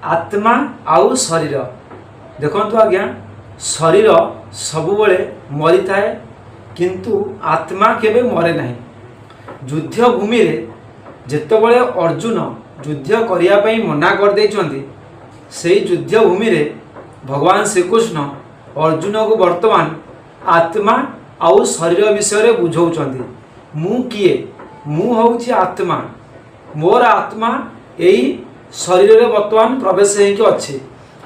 आत्मा आउ शरीर देखंतु आज्ञा शरीर सबुबले मरी थाए किंतु आत्मा केबे मरे नहीं। युद्ध भूमि रे जेतेबेले अर्जुन युद्ध करिया पई मना कर देइछंती सेही युद्ध भूमि रे भगवान श्रीकृष्ण अर्जुन को वर्तमान आत्मा आउ शरीर विषय बुझाउछंती। मु किए मु होउछि आत्मा मोर आत्मा एई शरीर रे वर्तमान प्रवेश हेकि अछि।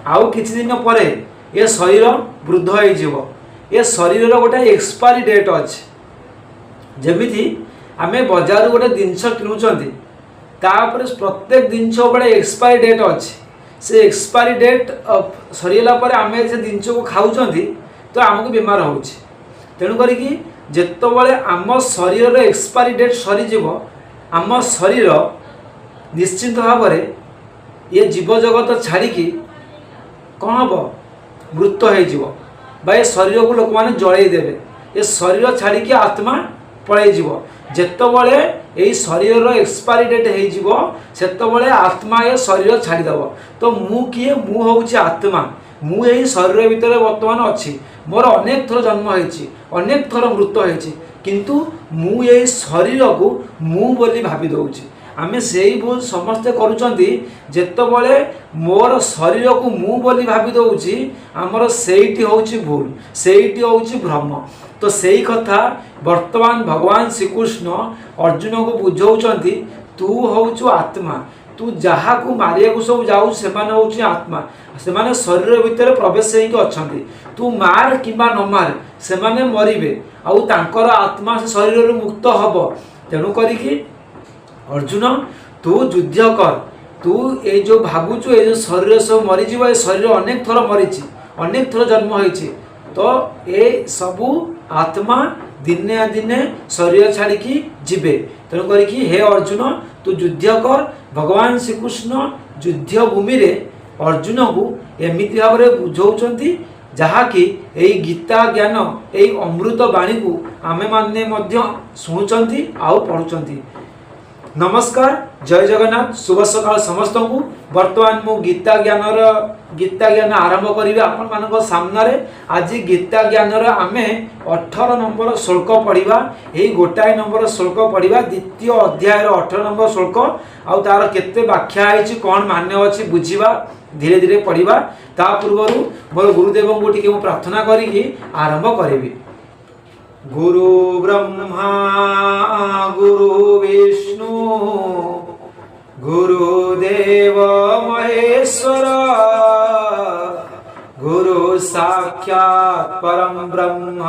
आउ किछि दिन परे ये शरीर वृद्ध हो जीवो। ये शरीर रो गोटे एक्सपायरी डेट अछि। जेमिति आमे बाजार गोटे जिनस किनुचंती तापर प्रत्येक जिनस बड़े एक्सपायरी डेट अछि। से एक्सपायरी डेट सरीला पर आमे से जिनस को खाउचंती तो हमको बीमार होउछि। तेणु करी कि जेतबेले आम शरीर रो एक्सपायरी डेट सरी जीवो आम शरीर निश्चित भाव में ये जीव जगत छाड़ी कौन हम मृत हो शरीर को लोक मैंने जलई देवे। ये शरीर छाड़ी आत्मा पलैज जितेबले यही शरीर एक्सपायरी डेट होते आत्मा ये शरीर छाड़ीदेव। तो मु किए मु हूँ आत्मा मु यही शरीर भितर वर्तमान अच्छी मोर अनेक थर जन्म होती अनेक थर मृत होती किंतु मु यही शरीर को मु बोली भावी दौची। आमे से भूल समस्ते करुचंती जेतेबेले मोर शरीर को मु बोली भावी दौची आमर सेठी होची भूल सेठी होची भ्रम। तो सेही कथा वर्तमान भगवान श्रीकृष्ण अर्जुन को बुझाउचंती तू होचु आत्मा तू जहा को मारिया को सब जाऊ से माने आत्मा से माने शरीर भितर प्रवेश होइके अछंती। तू मार किबा न मार से माने मरिबे आउ तांकर आत्मा से शरीर मुक्त हबो। तेणु करिकी अर्जुन तू युद्ध कर तू ये जो भावुचु ये जो शरीर सब मरीज ये शरीर अनेक थर मरीची अनेक थर जन्म होइछि। तो ये सबू आत्मा दिने दिने शरीर छाड़ी जीवे। तेणु करिकी हे अर्जुन तू युद्ध कर। भगवान श्रीकृष्ण युद्ध भूमि रे अर्जुन को एमिति भाव में बुझाउचंती जहाँकि यही गीता ज्ञान यही अमृत बाणी को आमे माने मध्य शुणुचंती आउ पढ़ुचंती। नमस्कार जय जगन्नाथ शुभ सकाल समस्त को। वर्तमान मु गीता ज्ञान आरंभ करी आपण मान सामने। आज गीता ज्ञान आमे 18 नंबर श्लोक पढ़ा यही गोटाए नंबर श्लोक पढ़ा द्वितीय अध्याय 18 नंबर श्लोक आउ तार केते व्याख्या है कौन मान्य अच्छी बुझा धीरे धीरे पढ़ा। ता पूर्व मोर गुरुदेव को टी प्रार्थना करी आरंभ करी। गुरु ब्रह्मा गुरु विष्णु गुरुदेव महेश्वर गुरु साक्षात् परम ब्रह्म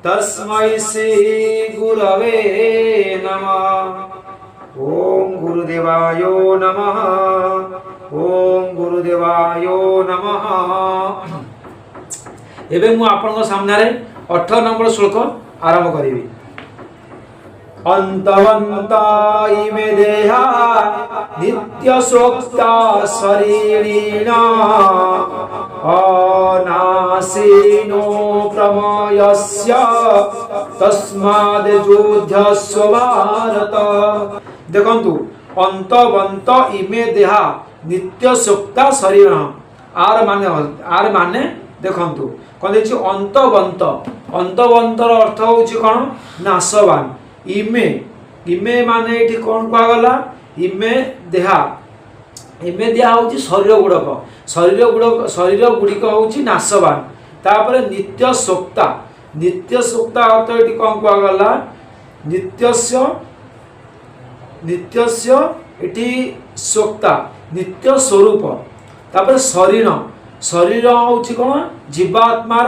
तस्मै श्री गुरवे नमः। ओम गुरुदेवायो नमः ओम गुरुदेवायो नमः। एबे मु आपन सामने 18 नंबर श्लोक आरंभ करी। अंतवंत इमे देहा नित्य सोक्ता शरीरिण अनासीनो प्रमयस्य तस्माद् युध्यस्व भारत। देखंतु अंतवंत इमे देहा नित्य सोक्ता शरीर आर माने देखंतु कौन देखिए अंतवंत अंतवंतर अर्थ हूँ कौन नाशवान। इमे इमे माने ये कौन कहगला इमे देहा इमे देहा हूँ शरीर गुड़िक हूँ नाशवान। तापर नित्य सोक्ता अर्थ ये कौन कहगला नित्यस्य इटी सोक्ता नित्य स्वरूप। तापर शरीर हूँ कौन जीवात्मा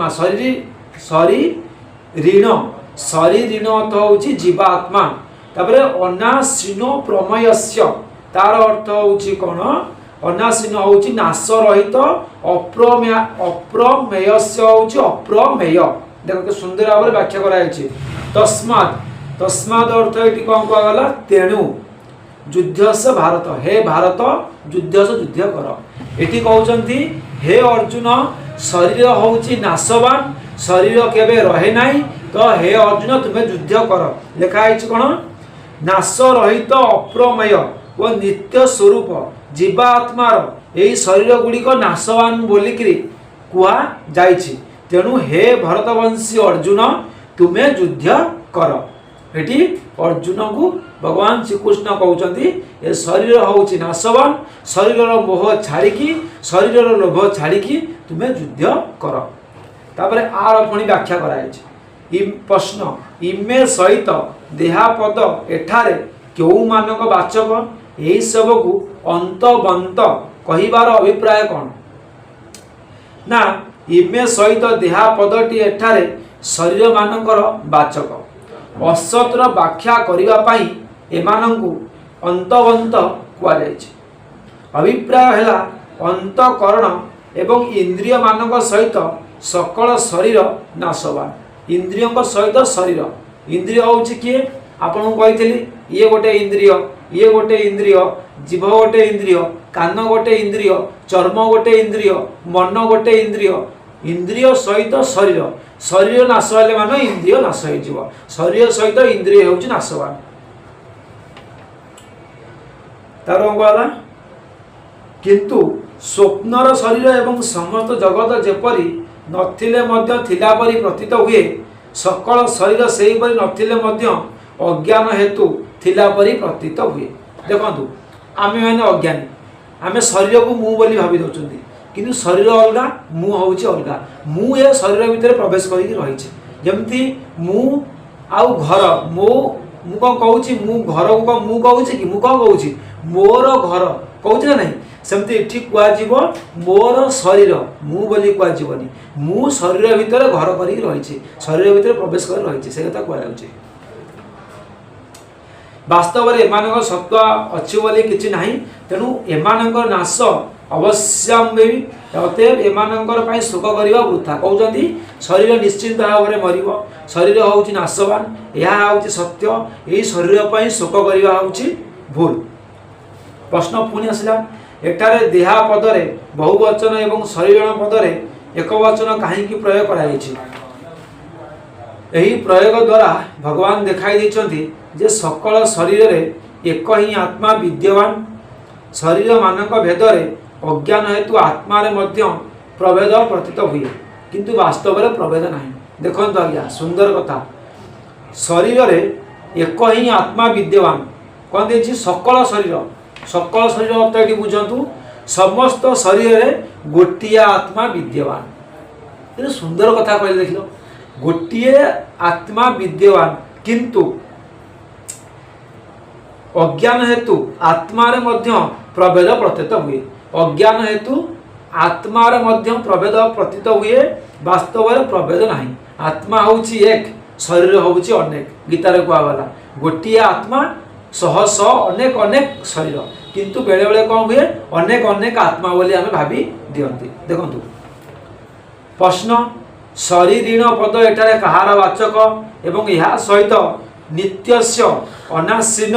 शरीर अर्थ हूँ जीवात्मा। तापर अनासीनो प्रमयस्य तार अर्थ हूँ कौन अनासीन हूँ नाश रहित अप्रमेयस्य हूँ अप्रमेय। देखो सुंदर भाव में व्याख्या कराई। तस्माद अर्थ ये कौन कहगला तेणु युद्ध से भारत हे भारत युद्ध से युद्ध कर। ये कहते हे अर्जुन शरीर हूँ नाशवान शरीर केबे रहे नहीं। तो हे अर्जुन तुम्हें युद्ध कर। लिखाई कौन नाश रहित अप्रमेय ଓ ନିତ୍ୟ ସ୍ୱରୂପ ଜୀବାତ୍ମାର ଏହି ଶରୀର ଗୁଡ଼ିକ ନାଶବାନ ବୋଲିକିରି କୁହାଯାଇଛି। ତେଣୁ ହେ ଭରତବଂଶୀ ଅର୍ଜୁନ ତୁମେ ଯୁଦ୍ଧ କର। ଏଠି ଅର୍ଜୁନକୁ ଭଗବାନ ଶ୍ରୀକୃଷ୍ଣ କହୁଛନ୍ତି ଏ ଶରୀର ହେଉଛି ନାଶବାନ, ଶରୀରର ମୋହ ଛାଡ଼ିକି, ଶରୀରର ଲୋଭ ଛାଡ଼ିକି ତୁମେ ଯୁଦ୍ଧ କର। ତାପରେ ଆର ପୁଣି ବ୍ୟାଖ୍ୟା କରାଯାଇଛି। ପ୍ରଶ୍ନ, ଇମେ ସହିତ ଦେହାପଦ ଏଠାରେ କେଉଁମାନଙ୍କ ବାଚକ? ଏହି ସବୁକୁ ଅନ୍ତବନ୍ତ କହିବାର ଅଭିପ୍ରାୟ କ'ଣ? ନା, ଇମେ ସହିତ ଦେହାପଦଟି ଏଠାରେ ଶରୀରମାନଙ୍କର ବାଚକ। ଅସତର ବ୍ୟାଖ୍ୟା କରିବା ପାଇଁ ଏମାନଙ୍କୁ ଅନ୍ତବନ୍ତ କୁହାଯାଇଛି। ଅଭିପ୍ରାୟ ହେଲା ଅନ୍ତଃକରଣ ଏବଂ ଇନ୍ଦ୍ରିୟମାନଙ୍କ ସହିତ ସକଳ ଶରୀର ନାଶବାନ। ଇନ୍ଦ୍ରିୟଙ୍କ ସହିତ ଶରୀର, ଇନ୍ଦ୍ରିୟ ହେଉଛି କିଏ? ଆପଣଙ୍କୁ କହିଥିଲି ଇଏ ଗୋଟେ ଇନ୍ଦ୍ରିୟ, ଇଏ ଗୋଟେ ଇନ୍ଦ୍ରିୟ, ଜିଭ ଗୋଟେ ଇନ୍ଦ୍ରିୟ, କାନ ଗୋଟେ ଇନ୍ଦ୍ରିୟ, ଚର୍ମ ଗୋଟେ ଇନ୍ଦ୍ରିୟ, ମନ ଗୋଟେ ଇନ୍ଦ୍ରିୟ। ଇନ୍ଦ୍ରିୟ ସହିତ ଶରୀର, ଶରୀର ନାଶ ହେଲେ ମାନେ ଇନ୍ଦ୍ରିୟ ନାଶ ହେଇଯିବ। ଶରୀର ସହିତ ଇନ୍ଦ୍ରିୟ ହେଉଛି ନାଶବାନ। ତାର ହେଲା କିନ୍ତୁ ସ୍ୱପ୍ନର ଶରୀର ଏବଂ ସମସ୍ତ ଜଗତ ଯେପରି ନଥିଲେ ମଧ୍ୟ ଥିଲା ପରି ପ୍ରତୀତ ହୁଏ, ସକଳ ଶରୀର ସେହିପରି ନଥିଲେ ମଧ୍ୟ ଅଜ୍ଞାନ ହେତୁ ଥିଲା ପରି ପ୍ରତୀତ ହୁଏ। ଦେଖନ୍ତୁ, ଆମେମାନେ ଅଜ୍ଞାନୀ, ଆମେ ଶରୀରକୁ ମୁଁ ବୋଲି ଭାବି ଦେଉଛନ୍ତି, କିନ୍ତୁ ଶରୀର ଅଲଗା, ମୁଁ ହେଉଛି ଅଲଗା। ମୁଁ ଏ ଶରୀର ଭିତରେ ପ୍ରବେଶ କରିକି ରହିଛି। ଯେମିତି ମୁଁ ଆଉ ଘର, ମୁଁ କ'ଣ କହୁଛି? ମୁଁ ଘରକୁ ମୁଁ କହୁଛି କି? ମୁଁ କ'ଣ କହୁଛି? ମୋର ଘର କହୁଛି ନା ନାହିଁ? ସେମିତି ଏଠି କୁହାଯିବ ମୋର ଶରୀର, ମୁଁ ବୋଲି କୁହାଯିବନି। ମୁଁ ଶରୀର ଭିତରେ ଘର କରିକି ରହିଛି, ଶରୀର ଭିତରେ ପ୍ରବେଶ କରି ରହିଛି, ସେ କଥା କୁହାଯାଉଛି। ବାସ୍ତବରେ ଏମାନଙ୍କ ସତ୍ତା ଅଛି ବୋଲି କିଛି ନାହିଁ, ତେଣୁ ଏମାନଙ୍କର ନାଶ ଅବଶ୍ୟମ୍ଭାବୀ। ଅତଏବ ଏମାନଙ୍କର ପାଇଁ ଶୋକ କରିବା ବୃଥା। କହୁଛନ୍ତି ଶରୀର ନିଶ୍ଚିନ୍ତ ଭାବରେ ମରିବ, ଶରୀର ହେଉଛି ନାଶବାନ, ଏହା ହେଉଛି ସତ୍ୟ। ଏହି ଶରୀର ପାଇଁ ଶୋକ କରିବା ହେଉଛି ଭୁଲ। ପ୍ରଶ୍ନ ପୁଣି ଆସିଲା, ଏଠାରେ ଦେହା ପଦରେ ବହୁବଚନ ଏବଂ ଶରୀର ପଦରେ ଏକବଚନ କାହିଁକି ପ୍ରୟୋଗ କରାଯାଇଛି? ଏହି ପ୍ରୟୋଗ ଦ୍ୱାରା ଭଗବାନ ଦେଖାଇ ଦେଇଛନ୍ତି ଯେ ସକଳ ଶରୀରରେ ଏକ ହିଁ ଆତ୍ମା ବିଦ୍ୟମାନ। ଶରୀରମାନଙ୍କ ଭେଦରେ ଅଜ୍ଞାନ ହେତୁ ଆତ୍ମାରେ ମଧ୍ୟ ପ୍ରଭେଦ ପ୍ରତୀତ ହୁଏ, କିନ୍ତୁ ବାସ୍ତବରେ ପ୍ରଭେଦ ନାହିଁ। ଦେଖନ୍ତୁ ଆଜ୍ଞା, ସୁନ୍ଦର କଥା। ଶରୀରରେ ଏକ ହିଁ ଆତ୍ମା ବିଦ୍ୟମାନ। କ'ଣ ଦେଇଛି? ସକଳ ଶରୀର। ସକଳ ଶରୀର ଅର୍ଥ ଏଠି ବୁଝନ୍ତୁ, ସମସ୍ତ ଶରୀରରେ ଗୋଟିଏ ଆତ୍ମା ବିଦ୍ୟମାନ। ଏତେ ସୁନ୍ଦର କଥା କହିଲେ, ଦେଖିଲ, ଗୋଟିଏ ଆତ୍ମା ବିଦ୍ୟମାନ, କିନ୍ତୁ ଅଜ୍ଞାନ ହେତୁ ଆତ୍ମାରେ ମଧ୍ୟ ପ୍ରଭେଦ ପ୍ରତୀତ ହୁଏ। ଅଜ୍ଞାନ ହେତୁ ଆତ୍ମାରେ ମଧ୍ୟ ପ୍ରଭେଦ ପ୍ରତୀତ ହୁଏ, ବାସ୍ତବରେ ପ୍ରଭେଦ ନାହିଁ। ଆତ୍ମା ହେଉଛି ଏକ, ଶରୀର ହେଉଛି ଅନେକ। ଗୀତାରେ କୁହାଗଲା ଗୋଟିଏ ଆତ୍ମା ଶହ ଶହ ଅନେକ ଅନେକ ଶରୀର, କିନ୍ତୁ ବେଳେବେଳେ କ'ଣ ହୁଏ? ଅନେକ ଅନେକ ଆତ୍ମା ବୋଲି ଆମେ ଭାବି ଦିଅନ୍ତି। ଦେଖନ୍ତୁ ପ୍ରଶ୍ନ, ଶରୀରୀଣ ପଦ ଏଠାରେ କାହାର ବାଚକ ଏବଂ ଏହା ସହିତ ନିତ୍ୟସ୍ୟ ଅନାସୀନ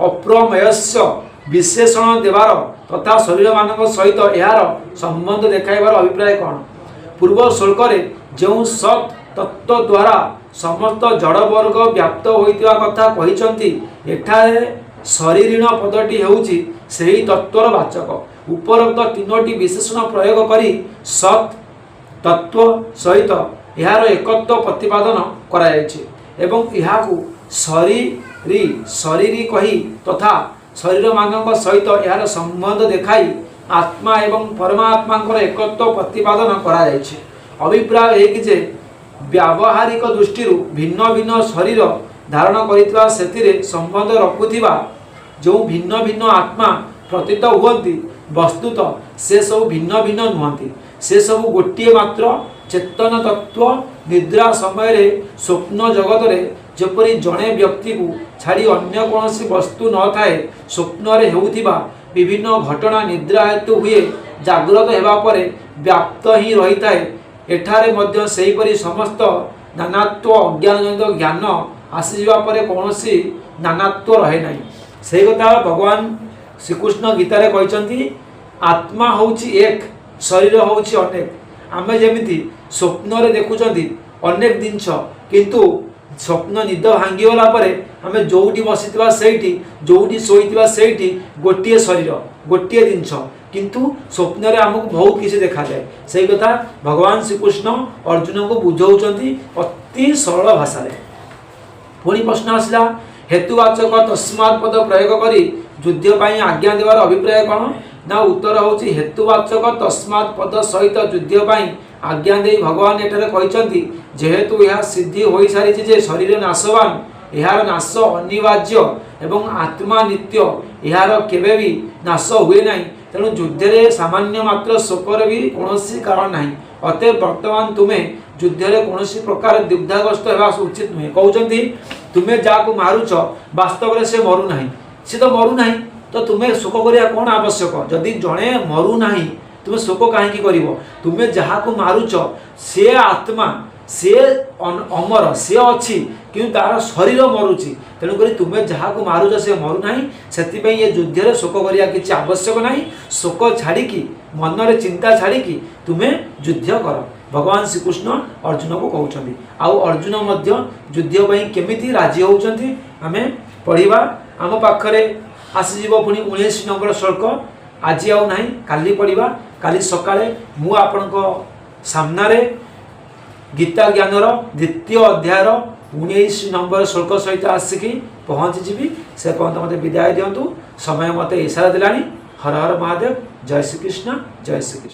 ଅପ୍ରମେୟସ୍ୟ ବିଶେଷଣ ଦେବାର ତଥା ଶରୀରମାନଙ୍କ ସହିତ ଏହାର ସମ୍ବନ୍ଧ ଦେଖାଇବାର ଅଭିପ୍ରାୟ କ'ଣ? ପୂର୍ବ ଶ୍ଲୋକରେ ଯେଉଁ ସତ୍ ତତ୍ତ୍ୱ ଦ୍ୱାରା ସମସ୍ତ ଜଡ଼ବର୍ଗ ବ୍ୟାପ୍ତ ହୋଇଥିବା କଥା କହିଛନ୍ତି, ଏଠାରେ ଶରୀରୀଣ ପଦଟି ହେଉଛି ସେହି ତତ୍ତ୍ୱର ବାଚକ। ଉପରୋକ୍ତ ତିନୋଟି ବିଶେଷଣ ପ୍ରୟୋଗ କରି ସତ୍ ତତ୍ତ୍ୱ ସହିତ ଏହାର ଏକତ୍ୱ ପ୍ରତିପାଦନ କରାଯାଇଛି ଏବଂ ଏହାକୁ ଶରୀରୀ କହି ତଥା ଶରୀରମାନଙ୍କ ସହିତ ଏହାର ସମ୍ବନ୍ଧ ଦେଖାଇ ଆତ୍ମା ଏବଂ ପରମାତ୍ମାଙ୍କର ଏକତ୍ୱ ପ୍ରତିପାଦନ କରାଯାଇଛି। ଅଭିପ୍ରାୟ ଏହିକି ଯେ ବ୍ୟାବହାରିକ ଦୃଷ୍ଟିରୁ ଭିନ୍ନ ଭିନ୍ନ ଶରୀର ଧାରଣ କରିଥିବା ସେଥିରେ ସମ୍ବନ୍ଧ ରଖୁଥିବା ଯେଉଁ ଭିନ୍ନ ଭିନ୍ନ ଆତ୍ମା ପ୍ରତୀତ ହୁଅନ୍ତି, ବସ୍ତୁତ ସେସବୁ ଭିନ୍ନ ଭିନ୍ନ ନୁହନ୍ତି। ସେସବୁ ଗୋଟିଏ ମାତ୍ର ଚେତନ ତତ୍ତ୍ୱ। ନିଦ୍ରା ସମୟରେ ସ୍ୱପ୍ନ ଜଗତରେ ଯେପରି ଜଣେ ବ୍ୟକ୍ତିକୁ ଛାଡ଼ି ଅନ୍ୟ କୌଣସି ବସ୍ତୁ ନଥାଏ, ସ୍ୱପ୍ନରେ ହେଉଥିବା ବିଭିନ୍ନ ଘଟଣା ନିଦ୍ରା ହେତୁ ହୁଏ, ଜାଗ୍ରତ ହେବା ପରେ ବ୍ୟାପ୍ତ ହିଁ ରହିଥାଏ। ଏଠାରେ ମଧ୍ୟ ସେହିପରି ସମସ୍ତ ନାନାତ୍ୱ ଅଜ୍ଞାନଜନିତ ଜ୍ଞାନ ଆସିଯିବା ପରେ କୌଣସି ନାନାତ୍ୱ ରହେ ନାହିଁ। ସେହି କଥା ଭଗବାନ ଶ୍ରୀକୃଷ୍ଣ ଗୀତାରେ କହିଛନ୍ତି, ଆତ୍ମା ହେଉଛି ଏକ, ଶରୀର ହେଉଛି ଅନେକ। ଆମେ ଯେମିତି ସ୍ୱପ୍ନରେ ଦେଖୁଛନ୍ତି ଅନେକ ଜିନିଷ, କିନ୍ତୁ ସ୍ୱପ୍ନ ନିଦ ଭାଙ୍ଗିଗଲା ପରେ आम जोटी बसीवा से जोटी शोईवा से गोटे शरीर गोटे जिनस किंतु स्वप्न रे आमको बहुत किसी देखा जाए से कथा भगवान श्रीकृष्ण अर्जुन को बुझाऊँच अति सरल भाषा पुणी प्रश्न आसला हेतुवाचक तस्मात् पद प्रयोग करी युद्ध पाई आज्ञा देवार अभिप्राय कौन ना उत्तर होची हेतुवाचक तस्मात् पद सहित युद्ध पाई आज्ञा दे भगवान एठारे कहते जेहेतु यह सिद्धि हो सारी जे शरीर नाशवान यार नाश अनिवार्य एवं आत्मा नित्य यार केबे भी नाश हुए ना तेणु युद्ध रे सामान्य मात्र शोकर भी कौन कारण ना अतएव वर्तमान तुम्हें युद्ध रे कौन प्रकार दुग्धाग्रस्त होगा उचित नुहे कहते तुम्हें जहाँ मारुच वास्तव में से मरु ना सी तो मरु ना तो तुम्हें शोक करिया कौन आवश्यक जदि जड़े मरु ना तुम्हें शोक कहीं कर तुम्हें जहाँ को मारुच से आत्मा से अमर से अच्छी कि तार शरीर मरुची तेणुक तुम्हें जहाँ को मारुच से मरु ना से ये युद्ध शोक करिया किसी आवश्यक ना शोक छाड़ी मन रे चिंता छाड़ी तुम्हें युद्ध कर भगवान श्रीकृष्ण अर्जुन को कहते आउ अर्जुन युद्ध केमिति राजी होती आम पढ़ा आम पाखरे आसीज पुणी 19 नंबर श्लोक आज आउ ना काली पढ़ा काली सकाळे मु आपण सामने गीता ज्ञानर द्वितीय अध्यायर 19 नंबर श्लोक सहित आसिकी पहुँचीजी से पर्यंत मत विदाय दिंतु समय मत इशारा दिलानी हर हर महादेव जय श्री कृष्ण जय श्री कृष्ण।